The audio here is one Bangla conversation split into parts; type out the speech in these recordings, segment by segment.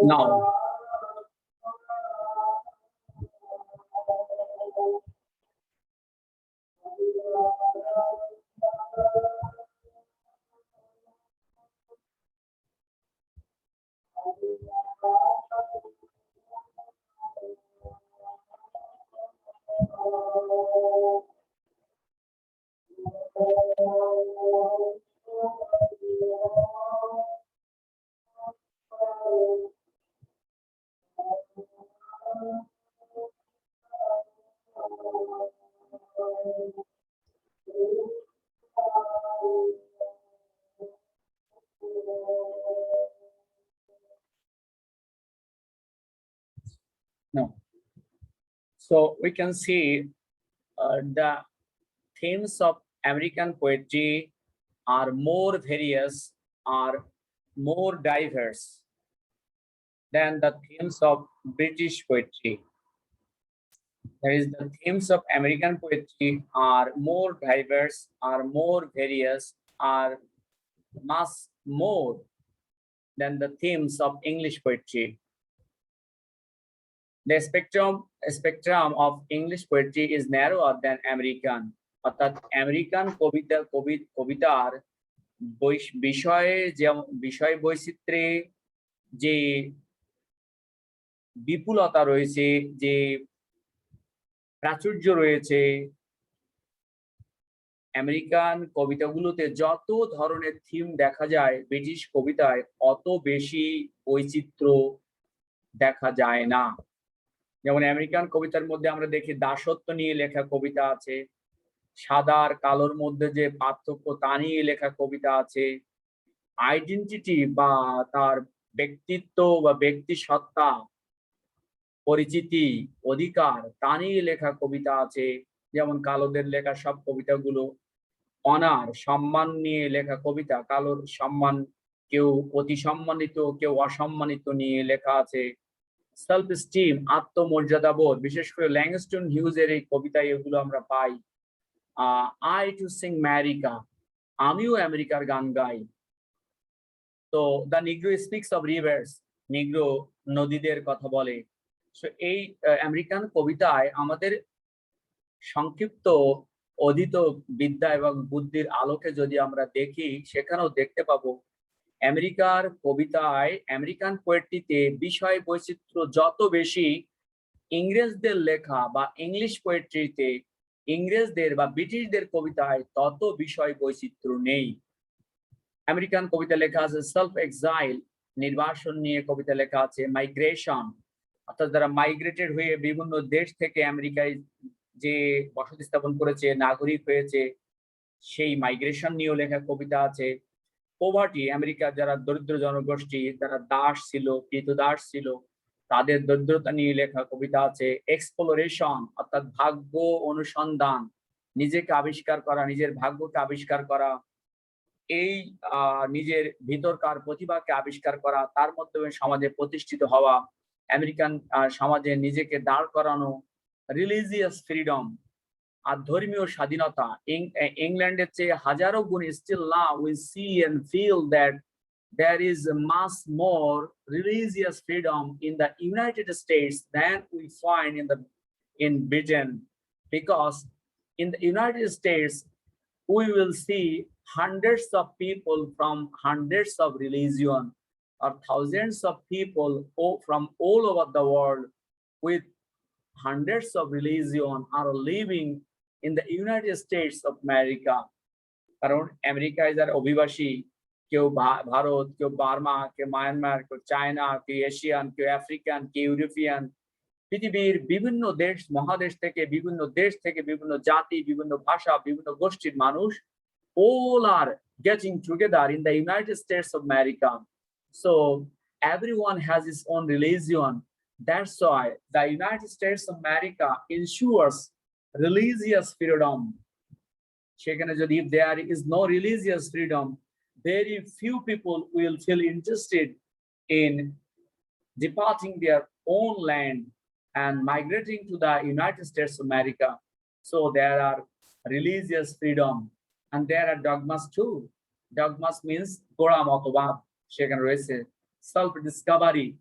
No. No. So we can see the themes of American poetry are more various, are more diverse than the themes of British poetry. That is, the themes of American poetry are more diverse, are more various, are much more than the themes of English poetry. The spectrum of English poetry is narrower than American. অর্থাৎ আমেরিকান কবিতার বিষয় বৈচিত্র্যে যে বিপুলতা রয়েছে, যে প্রাচুর্য রয়েছে, আমেরিকান কবিতাগুলোতে যত ধরনের থিম দেখা যায় ব্রিটিশ কবিতায় অত বেশি বৈচিত্র্য দেখা যায় না। যেমন আমেরিকান কবিতার মধ্যে আমরা দেখি দাসত্ব নিয়ে লেখা কবিতা আছে, সাদা আর কালোর মধ্যে যে পার্থক্য তা নিয়ে লেখা কবিতা আছে, আইডেন্টিটি বা তার ব্যক্তিত্ব বা ব্যক্তি সত্তা, পরিচিতি, অধিকার তা নিয়ে লেখা কবিতা আছে। যেমন কালোদের লেখা সব কবিতাগুলো অনার, সম্মান নিয়ে লেখা কবিতা, কালোর সম্মান, কেউ অতি সম্মানিত কেউ অসম্মানিত নিয়ে লেখা আছে। সেলফ স্টিম, আত্মমর্যাদা বোধ, বিশেষ করে ল্যাংস্টন হিউজের এই কবিতায় এগুলো আমরা পাই। আই টু সিং আমেরিকা, আমিও আমেরিকার গান গাই। তো the Negro speaks of rivers, Negro নদীদের কথা বলে। সো এই আমেরিকান কবিতায় আমাদের সংক্ষিপ্ত অধীত বিদ্যা এবং বুদ্ধির আলোকে যদি আমরা দেখি, সেখানেও দেখতে পাবো আমেরিকার কবিতায়, আমেরিকান পোয়েট্রিতে বিষয় বৈচিত্র্য যত বেশি, ইংরেজদের লেখা বা ইংলিশ পোয়েট্রিতে, ইংরেজদের বা ব্রিটিশদের কবিতায় তত বিষয় বৈচিত্র্য নেই। আমেরিকান কবিতা লেখা আছে সেলফ এক্সাইল, নির্বাসন নিয়ে কবিতা লেখা আছে, মাইগ্রেশন, অর্থাৎ যারা মাইগ্রেটেড হয়ে বিভিন্ন দেশ থেকে আমেরিকায় যে বসতি স্থাপন করেছে, নাগরিক হয়েছে, সেই মাইগ্রেশন নিয়েও লেখা কবিতা আছে। পোভার্টি, আমেরিকার যারা দরিদ্র জনগোষ্ঠী, যারা দাস ছিল, কৃতদাস ছিল, তাদের দরিদ্রতা নিয়ে লেখা কবিতা আছে। এক্সপ্লোরেশন, অর্থাৎ ভাগ্য অনুসন্ধান, নিজেকে আবিষ্কার করা, নিজের ভাগ্যকে আবিষ্কার করা, এই নিজের ভিতরকার প্রতিভাকে আবিষ্কার করা, তার মাধ্যমে সমাজে প্রতিষ্ঠিত হওয়া, আমেরিকান সমাজে নিজেকে দাঁড় করানো। রিলিজিয়াস ফ্রিডম, আর ধর্মীয় স্বাধীনতা, ইংল্যান্ডের চেয়ে হাজারো গুণ still now we see and feel that there is much more religious freedom in the United States than we find in Britain, because in the United States we will see hundreds of people from hundreds of religion, or thousands of people from all over the world with hundreds of religion are living in the United States of America. কারণ আমেরিকায় যারা অভিবাসী, কেউ ভারত, কেউ বার্মা, কেউ মায়ানমার, কেউ চায়না, কেউ এশিয়ান, কেউ আফ্রিকান, কেউ ইউরোপিয়ান, পৃথিবীর বিভিন্ন দেশ মহাদেশ থেকে, বিভিন্ন দেশ থেকে, বিভিন্ন জাতি, বিভিন্ন ভাষা, বিভিন্ন গোষ্ঠীর মানুষ, all are getting together in the United States of America. So everyone has his own religion. That's why the United States of America ensures religious freedom. সেখানে যদি if there is no religious freedom, very few people will feel interested in departing their own land and migrating to the United States of America. So there are religious freedom and there are dogmas too. Dogmas means Gora Motobab, Shekan Rese, self-discovery.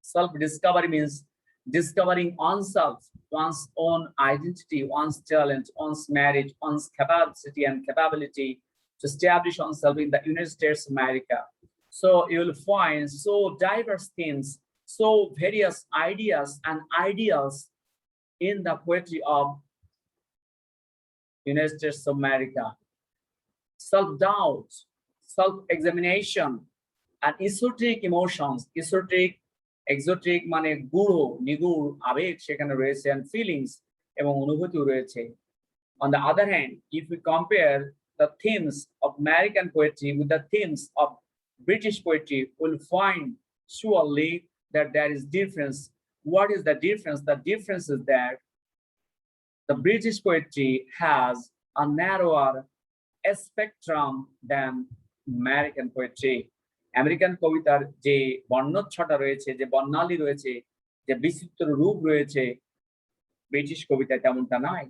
Self-discovery means discovering oneself, one's own identity, one's talent, one's marriage, one's capacity and capability to establish oneself in the United States of America. So you will find so diverse things, so various ideas and ideals in the poetry of United States of America. Self-doubt, self-examination, and esoteric emotions, esoteric, exoteric মানে গুড়ো নিগুড় আবেগ সেখানে রয়েছে and feelings এবং অনুভূতি রয়েছে. On the other hand, if we compare the themes of American poetry with the themes of British poetry, we'll find surely that there is difference. What is the difference? The difference is that the British poetry has a narrower spectrum than American poetry. American কবিতার যে বর্ণচ্ছটা রয়েছে, যে বর্ণালী রয়েছে, যে বিচিত্র রূপ রয়েছে, ব্রিটিশ কবিতায় তেমনটা নাই।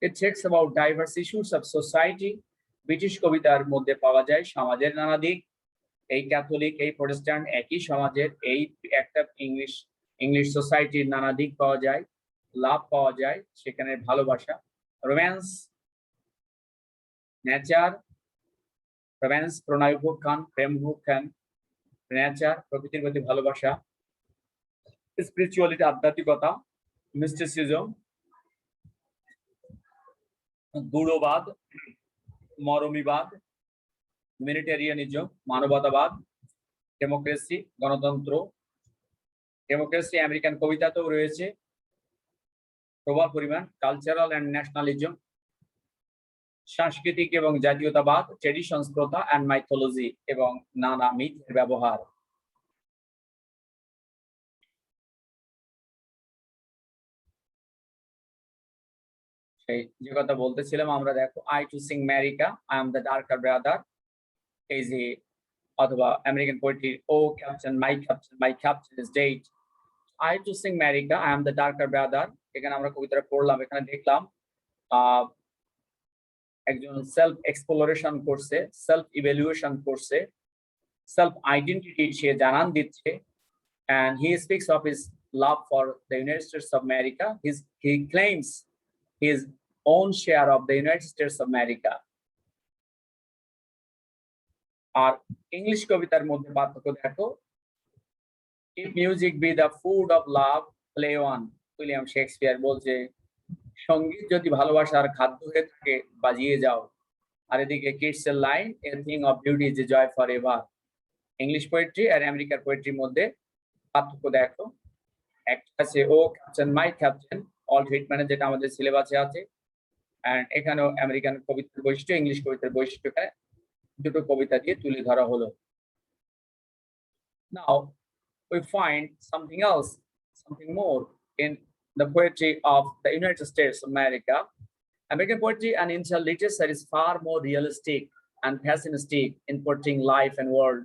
It talks about diverse issues of society. British কবিতার মধ্যে পাওয়া যায় সমাজের নানা দিক, এই ক্যাথলিক, এই প্রটেস্ট্যান্ট একই সমাজের, এই একটা ইংলিশ সোসাইটির নানা দিক পাওয়া যায়, লাভ পাওয়া যায়, সেখানে ভালোবাসা, রোম্যান্স, নেচার, রোম্যান্স প্রণয় উপখ্যান, প্রেম উপখ্যান, নেচার প্রকৃতির প্রতি ভালোবাসা, স্পিরিচুয়ালিটি আধ্যাত্মিকতা, মিস্টিসিজম, গূঢ়বাদ, মরমীবাদ, হিউম্যানিটেরিয়ানিজম, মানবতাবাদ, ডেমোক্রেসি, গণতন্ত্র। ডেমোক্রেসি আমেরিকান কবিতাতেও রয়েছে প্রবল পরিমাণ, কালচারাল অ্যান্ড ন্যাশনালিজম, সাংস্কৃতিক এবং জাতীয়তাবাদ, ট্রেডিশনস প্রথা অ্যান্ড মাইথোলজি এবং নানা মিথের ব্যবহার। সেই যে কথা বলতেছিলাম আমরা, দেখো I too sing America, I am the darker brother, এই যে অথবা American poetry O captain my captain is dead, I too sing America, I am the darker brother. এখানে আমরা কবিতাটা পড়লাম, এখানে দেখলাম একজন সেলফ এক্সপ্লোরেশন করছে, সেলফ ইভ্যালুয়েশন করছে, সেলফ আইডেন্টিটি সে জানান দিচ্ছে, and he speaks of his love for the United States of America. He claims his own share of the United States of America. আর ইংলিশ কবিতার মধ্যে পার্থক্য দেখো, if music be the food of love, play on, William Shakespeare বলছে সঙ্গীত যদি ভালোবাসার খাদ্য হয়ে থাকে বাজিয়ে যাও। আর এদিকে কিটসের line, a thing of beauty is a joy for ever. English poetry আর আমেরিকার পোয়েট্রির মধ্যে পার্থক্য দেখো, একটা আছে O captain my captain, all hit মানে যেটা আমাদের সিলেবাসে আছে, এন্ড এখানেও আমেরিকান কবিতার বৈশিষ্ট্য, ইংলিশ কবিতার বৈশিষ্ট্য এখানে দুটো কবিতা দিয়ে তুলে ধরা হলো। Now we find something else, something more in the poetry of the United States of America. American poetry and Indian literature is far more realistic and pessimistic in portraying life and world,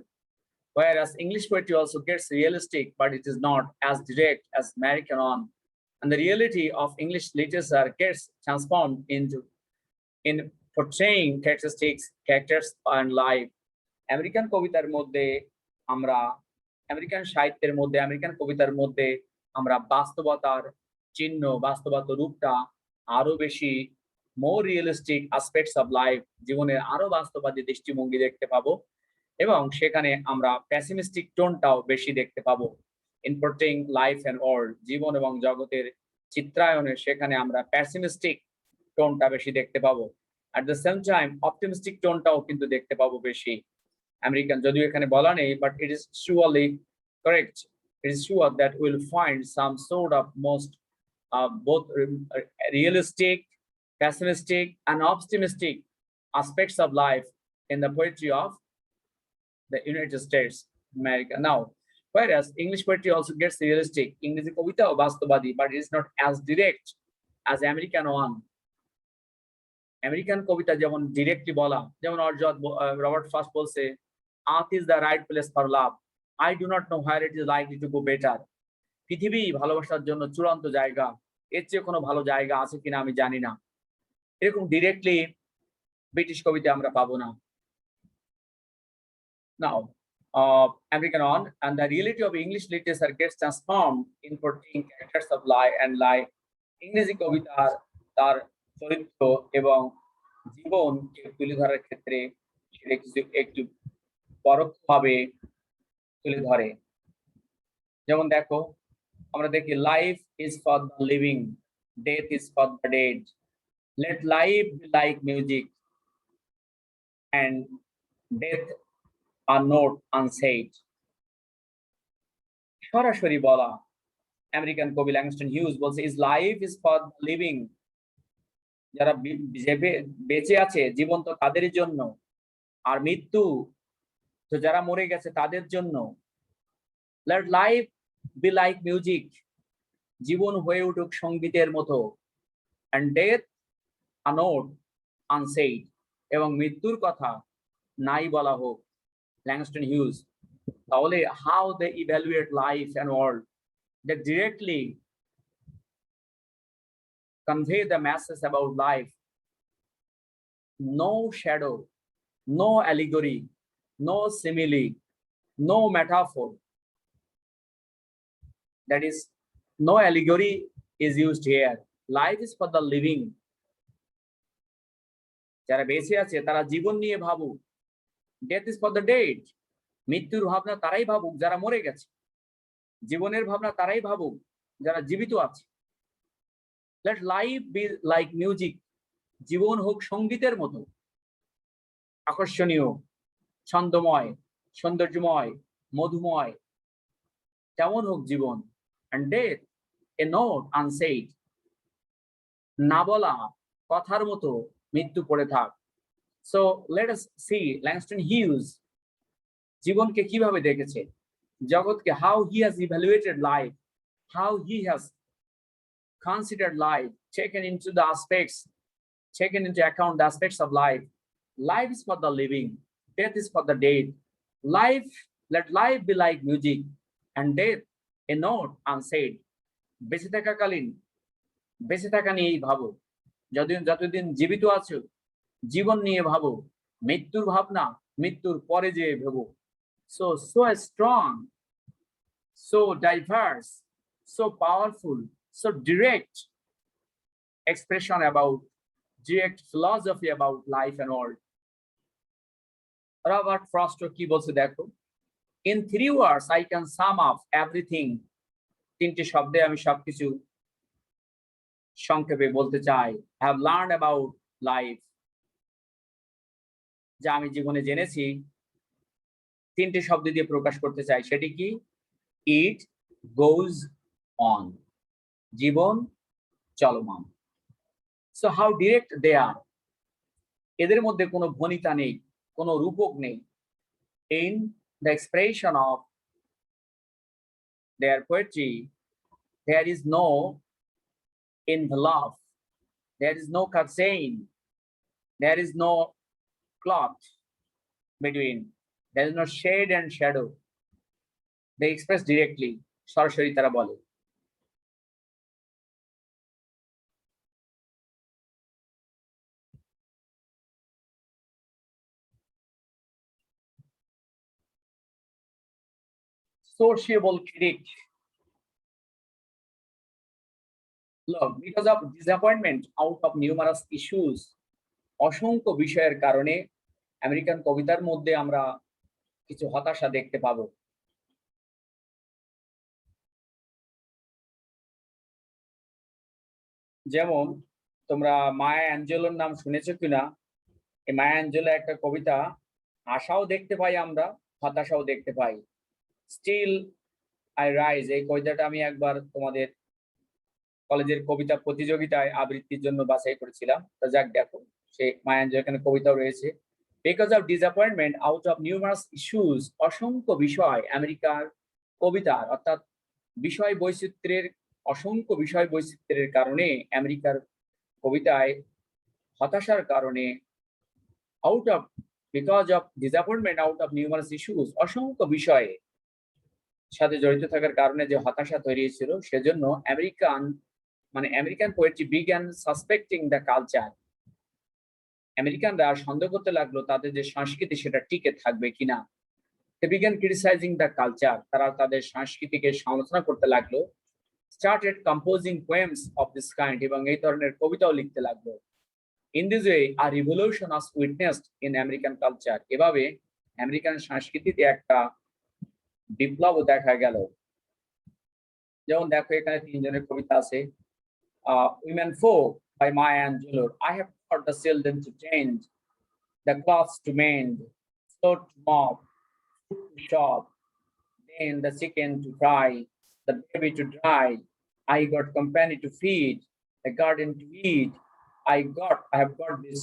whereas English poetry also gets realistic, but it is not as direct as American on. And the reality of English literature gets transformed in portraying characters and life. American কবিতার মধ্যে আমরা, আমেরিকান সাহিত্যের মধ্যে, আমেরিকান কবিতার মধ্যে আমরা বাস্তবতার চিহ্ন, বাস্তবতার রূপটা আরো বেশি, মোর রিয়েলিস্টিক অ্যাসপেক্টস অফ লাইফ, জীবনের আরো বাস্তববাদী দৃষ্টিভঙ্গি দেখতে পাবো, এবং সেখানে আমরা প্যাসিমিস্টিক টোনটাও বেশি দেখতে পাবো। ইন পোর্ট্রেইং লাইফ এন্ড ওয়ার্ল্ড, জীবন এবং জগতের চিত্রায়নে সেখানে আমরা প্যাসিমিস্টিক টোনটা বেশি দেখতে পাবো। At the same time optimistic টোনটাও কিন্তু দেখতে পাবো বেশি। আমেরিকান যদিও এখানে বলা নেই, but it is surely correct. It is sure that we'll find some sort of most both realistic, pessimistic, and optimistic aspects of life in the poetry of the United States of America. Now, whereas English poetry also gets realistic, English কবিতা ও বাস্তববাদী, but it is not as direct as American one. American কবিতা যেমন ডিরেক্টলি বলা, যেমন রবার্ট ফাস্ট বলছে, Earth is the right place for love. I do not know where it is likely to go better. পৃথিবী ভালোবাসার জন্য চূড়ান্ত জায়গা, এর চেয়ে কোনো ভালো জায়গা আছে কিনা আমি জানি না। এরকম ডিরেক্টলি ব্রিটিশ কবিতা আমরা পাবো না। Now, American on, and the reality of English literature gets transformed in portraying characters of life and life. ইংরেজি কবিতা তার চরিত্র এবং জীবনকে তুলে ধরার ক্ষেত্রে সেটা কিছু একটু পরোক্ষভাবে তুলে ধরে। যেমন দেখো, আমরা দেখি life is for the living, death is for the dead, let life be like music and death a note unsaid. সরাসরি বলা, আমেরিকান কবি ল্যাংস্টন হিউজ বলছে, is life is for the living, যারা বেঁচে আছে জীবন তো তাদেরই জন্য, আর মৃত্যু তো যারা মরে গেছে তাদের জন্য। Let life be like music, জীবন হয়ে উঠুক সঙ্গীতের মতো, and death a note unsaid, এবং মৃত্যুর কথা নাই বলা হোক। Langston Hughes. তাহলে how they evaluate life and world, they directly convey the message about life. No shadow, no allegory, no simile, no metaphor. That is, no allegory is used here. Life is for the living. যারা বেঁচে আছে তারা জীবন নিয়ে ভাবুক। Death is for the dead. মৃত্যুর ভাবনা তারাই ভাবুক যারা মরে গেছে। জীবনের ভাবনা তারাই ভাবুক যারা জীবিত আছে। Let life be like music. জীবন হোক সঙ্গীতের মতো, আকর্ষণীয়, ছন্দময়, সৌন্দর্যময়, মধুময়, তেমন হোক জীবন। And death a note unsaid. না বলা কথার মতো মৃত্যু পড়ে থাক। So let us see Langston Hughes জীবনকে কিভাবে দেখেছে, জগৎকে, how he has evaluated life, how he has considered life, taken into account the aspects of life. Life is for the living, death is for the dead. Let life be like music, and death a note unsaid. বেঁচে থাকাকালীন বেঁচে থাকা নিয়েই ভাবো, যতদিন জীবিত আছো জীবন নিয়ে ভাবো, মৃত্যুর ভাবনা মৃত্যুর পরে যে ভেবো। So strong, so diverse, so powerful, so direct expression about, direct philosophy about life and world. Robert Frost কি বলছে দেখো, in 3 words I can sum up everything. 3টি শব্দে আমি সবকিছু সংক্ষেপে বলতে চাই। have learned about life, যা আমি জীবনে জেনেছি 3টি শব্দ দিয়ে প্রকাশ করতে চাই। সেটি কি? it goes on, জীবন চলমান। So how direct they are, এদের মধ্যে কোনো ভনিতা নেই, কোনো রূপক নেই। in the expression of their poetry there is no envelope, there is no curtain, there is no cloth between, there is no shade and shadow. They express directly, সরাসরি তারা বলে। Sociable critic. Look, because of disappointment out of numerous issues, অসংখ্য বিষয়ের কারণে আমেরিকান কবিতার মধ্যে আমরা কিছু হতাশা দেখতে পাবো। যেমন তোমরা মায়া অ্যাঞ্জেলোর নাম শুনেছো কিনা? এই মায়া অ্যাঞ্জেলো একটা কবিতা, আশাও দেখতে পাই আমরা, হতাশাও দেখতে পাই। স্টিল আই রাইজ, এই কবিতাটা আমি একবার তোমাদের কলেজের কবিতা প্রতিযোগিতায় আবৃত্তির জন্য বাছাই করেছিলাম। তো যাক, দেখো সে মায়া অ্যাঞ্জেলো এখানে কবিতাও রয়েছে। Because of disappointment out of numerous issues, অসংখ্য বিষয় আমেরিকার কবিতার, অর্থাৎ অসংখ্য বিষয় বৈচিত্র্যের কারণে আমেরিকার কবিতায় হতাশার কারণে, because of disappointment out of numerous issues, অসংখ্য বিষয়ে সাথে জড়িত থাকার কারণে যে হতাশা তৈরি হয়েছিল, সেজন্য American poetry began সাসপেক্টিং the culture. আমেরিকানরা সন্দেহ করতে লাগলো তাদের যে সংস্কৃতি সেটা টিকে থাকবে কিনা। They began criticizing the culture. তারা তাদের সংস্কৃতিকে সমালোচনা করতে লাগলো। Started composing poems of this kind এবং এই ধরনের কবিতাও লিখতে লাগলো। In this way, a revolution was witnessed in American culture. এভাবে আমেরিকান সংস্কৃতিতে একটা বিপ্লব দেখা গেল। যেমন দেখো এখানে তিনজনের কবিতা আছে। Women Folk by Maya Angelou. I have taught the children to change, the clothes to mend, floor to mop, food to shop, then the chicken to fry, the baby to dry. I got company to feed, a garden to eat. I have got this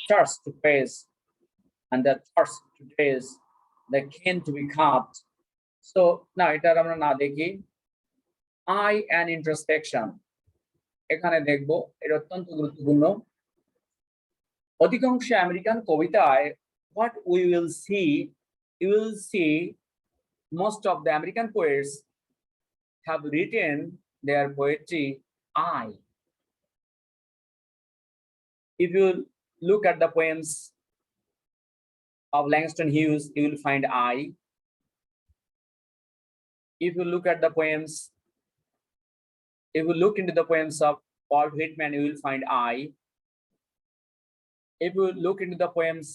church to praise, and the church to praise, the cane to be cut. So now এটার আমরা না দেখি I and introspection এখানে দেখবো, এটা অত্যন্ত গুরুত্বপূর্ণ। অধিকাংশ আমেরিকান কবিতায় what we will see, you will see most of the American poets have written their poetry I. If you look at the poems of Langston Hughes, you will find I. If you look at the poems, if you look into the poems of Walt Whitman, you will find I. If you look into the poems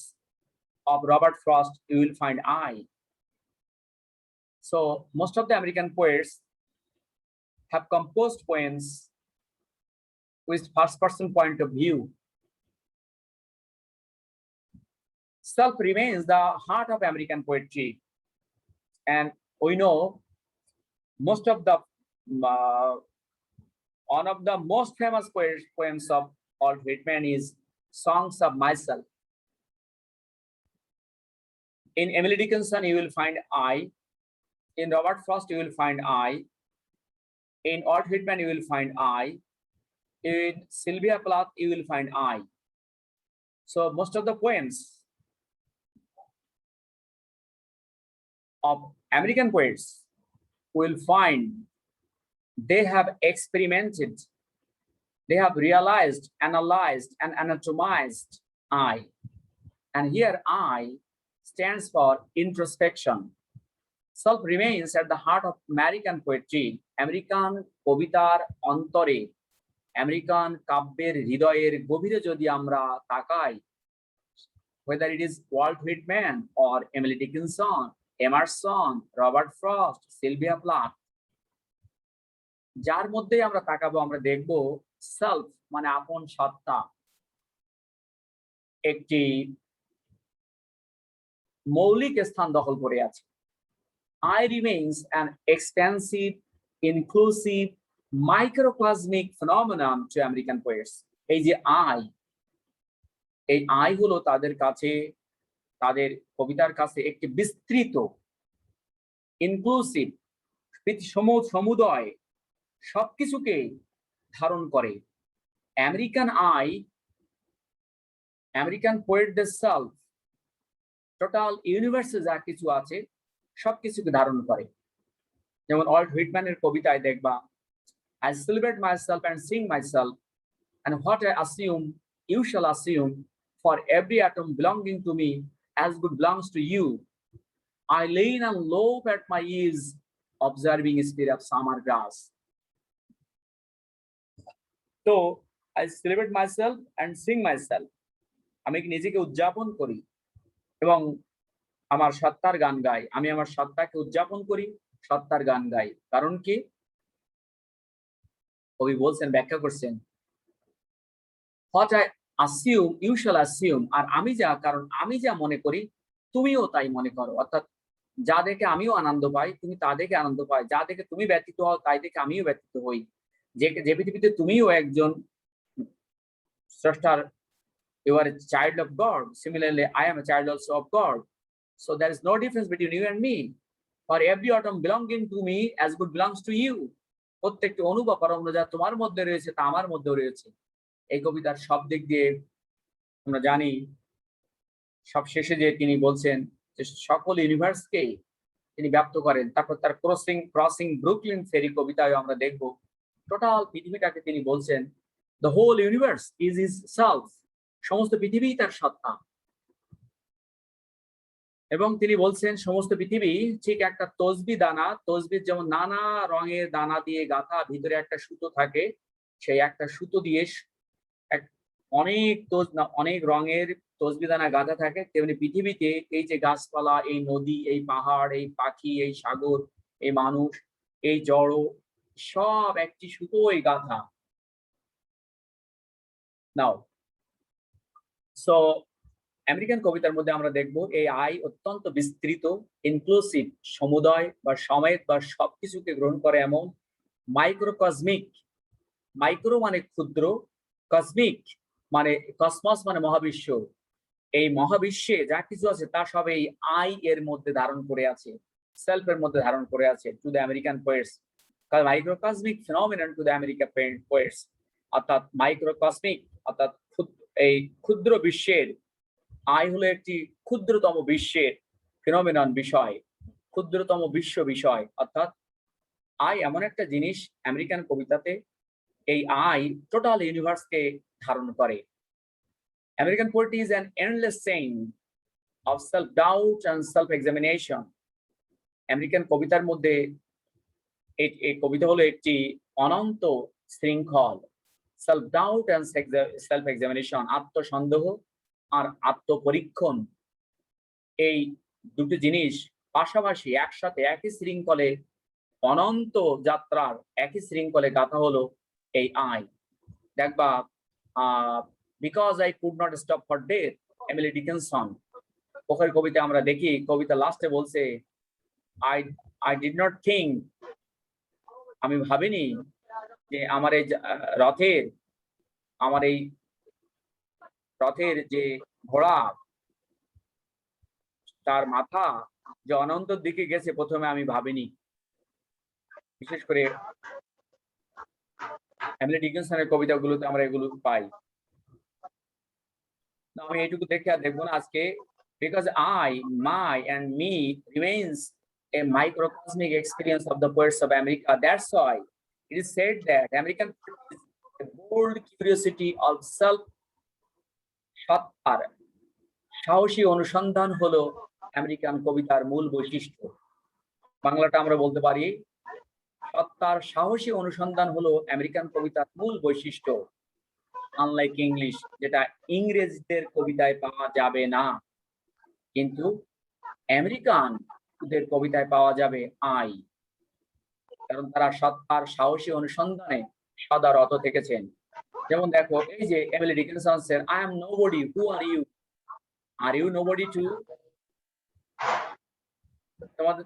of Robert Frost, you will find I. So most of the American poets have composed poems with first-person point of view. Self remains the heart of American poetry, and we know most of the one of the most famous poems of Walt Whitman is Songs of Myself. In Emily Dickinson, you will find I. In Robert Frost, you will find I. In Walt Whitman, you will find I. In Sylvia Plath, you will find I. So most of the poems of American poets will find they have experimented, they have realized, analyzed, and anatomized I. And here I stands for introspection. Self remains at the heart of American poetry. American কবিতার অন্তরে, আমেরিকান কাব্যের হৃদয়ের গভীরে যদি আমরা তাকাই, whether it is Walt Whitman or Emily Dickinson, Emerson, Robert Frost, Sylvia Plath, যার মধ্যে আমরা তাকাবো আমরা দেখব সেলফ মানে আপন সত্তা একটি মৌলিক স্থান দখল করে আছে। I remains an expansive, inclusive, microcosmic phenomenon to American poets. এই যে I হলো তাদের কাছে, তাদের কবিতার কাছে একটি বিস্তৃত, ইনক্লুসিভ, সমুদয় সবকিছুকে ধারণ করে। আমেরিকান পোয়েটদের সেলফ টোটাল ইউনিভার্সে যা কিছু আছে সবকিছুকে ধারণ করে। যেমন ওয়াল্ট হুইটম্যানের কবিতায় দেখবা I celebrate myself and sing myself, and what I assume you shall assume, for every atom belonging to me as good belongs to you. I lean and loaf at my ease, observing a spear of summer grass. So I celebrate myself and sing myself. আমি নিজেকে উদযাপন করি এবং আমার সত্তার গান গাই। আমি আমার সত্তাকে উদযাপন করি, সত্তার গান গাই। কারণ কি? কবি বলছেন, ব্যাখ্যা করছেন, what I assume you shall assume, আর আমি যা, কারণ আমি যা মনে করি তুমিও তাই মনে করো। অর্থাৎ যা দেখে আমিও আনন্দ পাই, তুমি তা দেখে আনন্দ পাই। যা দেখে তুমি ব্যতীত হও তাই দেখে আমিও ব্যতীত হই। যে পৃথিবীতে তুমিও একজন স্রষ্টার, you are a child of God. Similarly, I am a child also of God. So there is no difference between you and me. For every atom belonging to me as good belongs to you. প্রত্যেকটি অণু বা পরমাণু যা তোমার মধ্যে রয়েছে তা আমার মধ্যে রয়েছে। এই কবিতার সব দিক দিয়ে আমরা জানি সব শেষে যে তিনি বলছেন যে সকল ইউনিভার্সকেই তিনি ব্যক্ত করেন। তারপর তার ক্রসিং ব্রুকলিন ফেরি কবিতায় আমরা দেখব টোটাল পৃথিবীটাকে তিনি বলছেন the whole universe is his self, সমস্ত পৃথিবী তার সত্তা। এবং তিনি বলছেন সমস্ত পৃথিবী ঠিক একটা তসবি দানা, তসবির যেমন নানা রঙের দানা দিয়ে গাঁথা, ভিতরে একটা সুতো থাকে, সেই একটা সুতো দিয়ে অনেক রঙের তসবি দানা গাঁথা থাকে, তেমনি পৃথিবীতে এই যে গাছপালা, এই নদী, এই পাহাড়, এই পাখি, এই সাগর, এই মানুষ, এই জড়, সব একটি সুতোয় গাঁথা। নাও সো আমেরিকান কবিতার মধ্যে আমরা দেখব এই আই অত্যন্ত বিস্তৃত, ইনক্লুসিভ, সমুদয় বা সমেত বা সবকিছুকে গ্রহণ করে এমন। মাইক্রোকসমিক, মাইক্রো মানে ক্ষুদ্র, কসমিক মানে কসমস মানে মহাবিশ্ব, এই মহাবিশ্বে যা কিছু আছে তা সব এই আই এর মধ্যে ধারণ করে আছে, সেলফের মধ্যে ধারণ করে আছে। To the American poets, microcosmic phenomenon to the American poets, অর্থাৎ মাইক্রোকসমিক অর্থাৎ এই ক্ষুদ্র বিশ্বের, আই হলো একটি ক্ষুদ্রতম বিশ্বের ফিনোমিনন বিষয়, ক্ষুদ্রতম বিশ্ব বিষয়। অর্থাৎ আই এমন একটা জিনিস আমেরিকান কবিতাতে, এই আই টোটাল ইউনিভার্সকে ধারণ করে। American poetry is an endless chain of self doubt and self examination. American কবিতার মধ্যে এই কবিতা হলো একটি অনন্ত শৃঙ্খল, self doubt and self examination, আত্মসন্দেহ আর আত্মপরীক্ষণ, এই দুটো জিনিস পাশাপাশি একসাথে একই শৃঙ্খলে, অনন্ত যাত্রার একই শৃঙ্খলে গাথা হলো এই আই। দেখবা because I could not stop for death, Emily Dickinson, ওখানে কবিতা আমরা দেখি, কবিতা লাস্টে বলছে আই ডিড নট থিঙ্ক, আমি ভাবিনি যে আমার এই রথের যে ঘোড়া, তার মাথা যে অনন্তর দিকে গেছে, প্রথমে আমি ভাবিনি। বিশেষ করে এমিলি ডিকিনসনের কবিতাগুলোতে আমরা এগুলো পাই। আমি এইটুকু দেখে আর দেখবো না আজকে। Because I, my and me remains a microcosmic experience of the poets of America. That's why it is said that American poetry is a bold curiosity of self. সত্তার সাহসী অনুসন্ধান হলো আমেরিকান কবিতার মূল বৈশিষ্ট্য। বাংলাটা আমরা বলতে পারি সত্তার সাহসী অনুসন্ধান হলো আমেরিকান কবিতার মূল বৈশিষ্ট্য। আনলাইক ইংলিশ, যেটা ইংরেজদের কবিতায় পাওয়া যাবে না, কিন্তু আমেরিকানদের কবিতায় পাওয়া যাবে আই, কারণ তারা সত্তার সাহসী অনুসন্ধানে সদা রত থেকেছেন। যেমন দেখো এই যে এমিলি ডিকিনসনের I am nobody, who are you nobody too,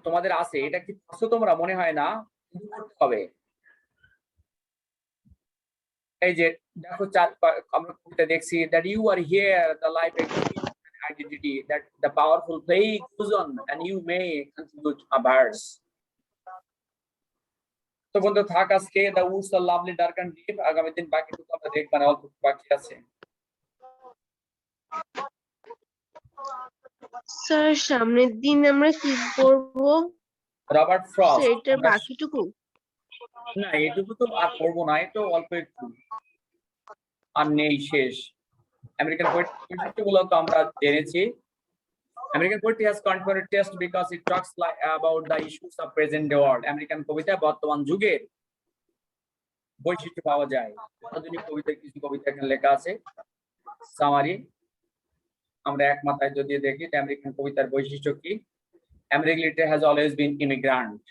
তোমাদের আছে এটা কি পারছো তোমরা? মনে হয় না, করতে হবে। এই যে দেখো আমরা কবিতা দেখছি that you are here, the life identity, that the powerful play goes on and you may contribute a verse. তো বন্ধু থাক আজকে, the woods are lovely dark and deep, আগামী দিন বাকিটুকু আমরা দেখব না, অল্প বাকি আছে। স্যার সামনের দিন আমরা কি করব? রবার্ট ফ্রস্ট, সেটার বাকিটুকু না এইটুকু তো আর করবো না, এটা অল্প একটু আর নেই, শেষ। আমেরিকান পোয়েট্রি গুলো তো আমরা জেনেছি। American poetry has contemporary taste because it talks about the issues of present day world. American কবিতা বর্তমান যুগের বৈশিষ্ট্য পাওয়া যায়। আধুনিক কবিতার কিছু কবিতা এখানে লেখা আছে। সামারি আমরা এক মাথায় যদি দেখি আমেরিকান কবিতার বৈশিষ্ট্য কি। American literature has always been immigrant.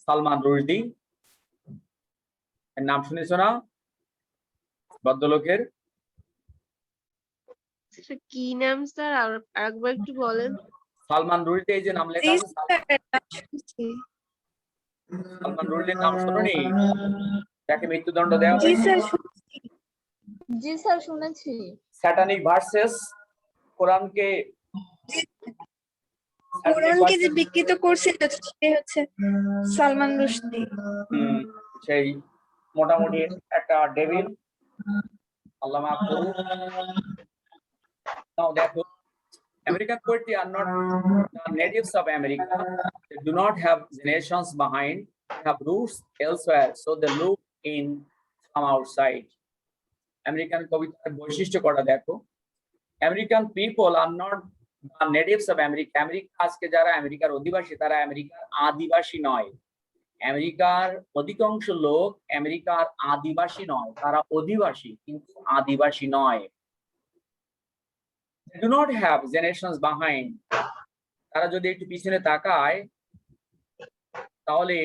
Salman Rushdie এর নাম শুনেছো না? ভদ্রলোকের কি নাম স্যার? আরেকবার একটু বলেন। সালমান রুশদি, এই যে নাম লেখা আছে সালমান রুশদির নাম শুনুনি? তাকে মৃত্যুদণ্ড দেওয়া হয়েছে। জি স্যার শুনেছি। স্যাটানিক ভার্সেস, কোরআনকে যে বিকৃত করছিল সে হচ্ছে সালমান রুশদি। সেই মোটামুটি একটা ডেভিল, আল্লাহ মাফ করুন। নাও দেখো American poetry are not the natives of America. They do not have generations behind. They have roots elsewhere, so they look in from outside. American কবিতার বৈশিষ্ট্য কটা দেখো। American people are not the natives of America. America আজকে যারা আমেরিকার অধিবাসী তারা আমেরিকার আদিবাসী নয়। আমেরিকার অধিকাংশ লোক আমেরিকার আদিবাসী নয়, তারা অধিবাসী কিন্তু আদিবাসী নয়। They do not have generations behind. তারা যদি একটু পিছনে তাকায় তাহলে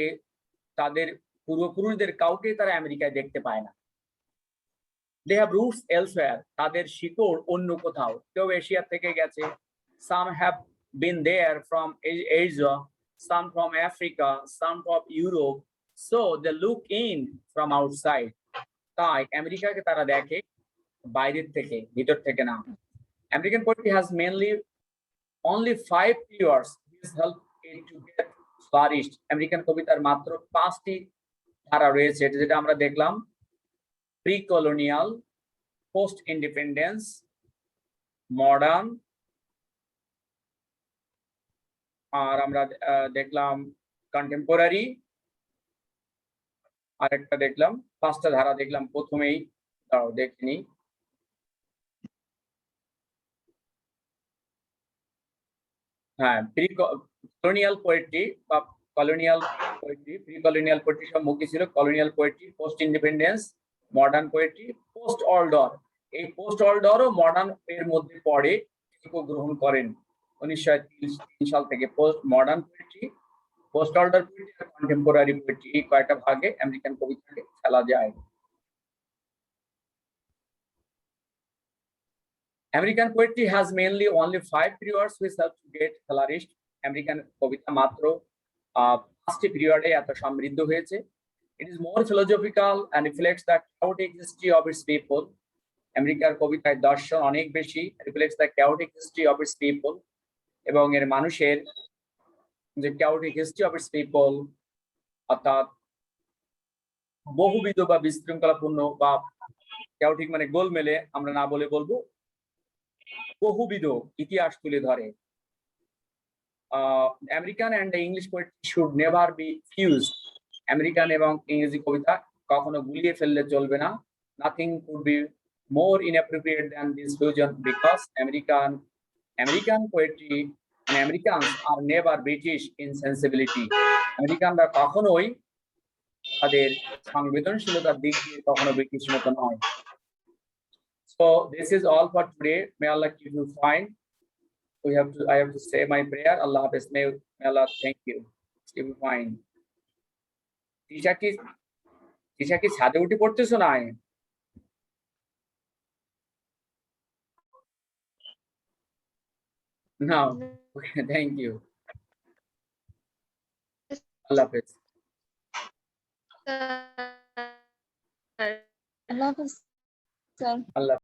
তাদের পূর্বপুরুষদের কাউকে তারা আমেরিকায় দেখতে পায় না। They have roots elsewhere. তাদের শিকড় অন্য কোথাও। কেউ এশিয়া থেকে গেছে, some have been there from Asia, some from Africa, some from Europe. So they look in from outside. তাই আমেরিকাকে তারা দেখে বাইরের থেকে, ভিতর থেকে না। American poetry has mainly only 5 periods which help it to get flourished. American কবিতার মাত্র 5টি ধারা রয়েছে, যেটা আমরা দেখলাম: pre-colonial, post-independence, modern, আর আমরা দেখলাম contemporary, আরেকটা দেখলাম 5টা ধারা দেখলাম প্রথমেই, দাঁড়াও দেখিনি। হ্যাঁ, pre-colonial poetry বা colonial poetry, pre-colonial poetry সব মুখে ছিল, colonial poetry, post-independence, modern poetry, post-order। এই post-order ও modern এর মধ্যে পড়ে, কেউ গ্রহণ করেন 1903 সাল থেকে। post-modern poetry, post-order poetry আর contemporary poetry, এই কয়টা ভাগে আমেরিকান কবিতাকে ফেলা যায়। American poetry has mainly only 5 periods which help to get flourished. American কবিতা মাত্র 5টি পিরিয়ডে এত সমৃদ্ধ হয়েছে। It is more philosophical and reflects the chaotic history of its people. আমেরিকার কবিতায় দর্শন অনেক বেশি, reflects the chaotic history of its people, এবং এর মানুষের যে chaotic history of its people, অর্থাৎ বহুবিধ বা বিশৃঙ্খলাপূর্ণ, বা chaotic মানে গোলমেলে আমরা না বলে বলবো বহুবিধ ইতিহাস তুলে ধরে। American and the English poetry should never be fused. American এবং ইংরেজি কবিতা কখনো গুলিয়ে ফেললে চলবে না। Nothing could be more inappropriate than this fusion, because American poetry and Americans are never British in sensibility. আমেরিকানরা কখনোই তাদের সংবেদনশীলতার দিক দিয়ে কখনো ব্রিটিশ মতো নয়। So this is all for today. May Allah keep you fine. I have to say my prayer. Allah Hafiz. May Allah thank you. Keep you fine. Tisha কি ছাদে উঠে পড়তেছো না? No. Okay, thank you. Allah Hafiz. আল্লাহ হাফেজ স্যার। Allah